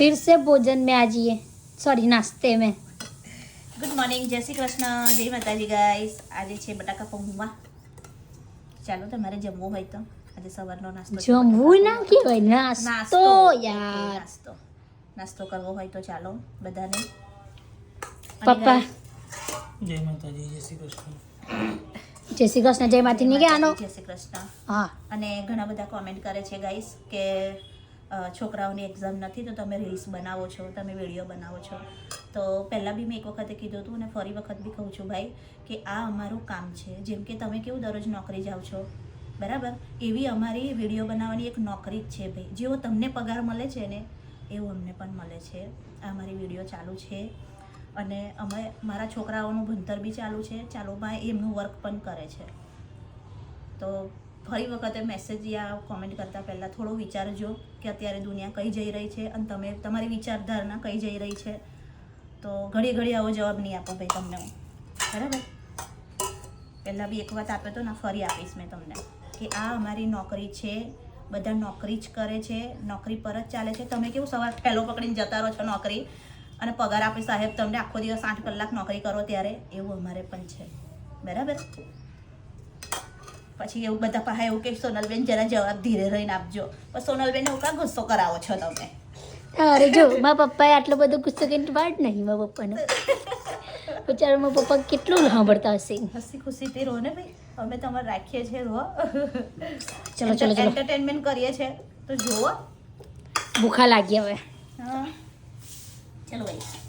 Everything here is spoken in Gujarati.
फिर से भोजन में आ जाइए, सॉरी नाश्ते में। ગુડ મોર્નિંગ, જય શ્રી કૃષ્ણ, જય માતાજી ગાઈસ. આજે છે બટાકા પૌવા. ચાલો તમારે જમવું હોય તો આજે સવારનો નાસ્તો છે. જમવું ના કહેવાય, નાસ્તો ઓકે, યાર. નાસ્તો કરવો હોય તો ચાલો બધાને. પપ્પા જય માતાજી, જય શ્રી કૃષ્ણ. જય શ્રી કૃષ્ણ, જય માતાજી ની કે આનો. જય શ્રી કૃષ્ણ. હા, અને ઘણા બધા કોમેન્ટ કરે છે ગાઈસ કે છોકરાઓની એક્ઝામ નથી તો તમે રીલ્સ બનાવો છો, તમે વિડીયો બનાવો છો. તો પહેલાં બી મેં એક વખતે કીધું હતું અને ફરી વખત બી કહું છું ભાઈ કે આ અમારું કામ છે. જેમ કે તમે કેવું દરરોજ નોકરી જાઓ છો બરાબર, એવી અમારી વિડીયો બનાવવાની એક નોકરી જ છે ભાઈ. જેવો તમને પગાર મળે છે ને એવું અમને પણ મળે છે. આ અમારી વિડીયો ચાલુ છે અને અમે મારા છોકરાઓનું ભણતર બી ચાલુ છે, ચાલુમાં એમનું વર્ક પણ કરે છે. તો ફરી વખતે મેસેજ યા કોમેન્ટ કરતાં પહેલાં થોડો વિચારજો કે અત્યારે દુનિયા કઈ જઈ રહી છે અને તમે તમારી વિચારધારણા કઈ જઈ રહી છે. તો ઘડી ઘડી આવો જવાબ નહીં આપો ભાઈ તમને હું, બરાબર. પહેલાં બી એક વાત આપ્યો તો ને, ફરી આપીશ મેં તમને કે આ અમારી નોકરી છે. બધા નોકરી જ કરે છે, નોકરી પર જ ચાલે છે. તમે કેવું સવાર ઠેલો પકડીને જતા રહો છો નોકરી અને પગાર આપે સાહેબ તમને આખો દિવસ 8 કલાક નોકરી કરો ત્યારે, એવું અમારે પણ છે, બરાબર. પછી એવું બધા પાસે એવું કે સોનલબેન જરા જવાબ ધીરે રહીને આપજો. પણ સોનલબેન એવું કાં ગુસ્સો કરાવો છો તમે? અરે જો મારા પપ્પાએ આટલો બધો ગુસ્સો કરીને વાત નહીં મારા પપ્પાનો. બિચારા મારા પપ્પા કેટલું સાંભળતા હશે. હસી ખુશીથી રહો ને ભાઈ, અમે તમારે રાખીએ છીએ. રહો, ચલો ચલો ચલો, એન્ટરટેનમેન્ટ કરીએ છીએ તો જુઓ. ભૂખા લાગી હવે. હા ચલો ભાઈ.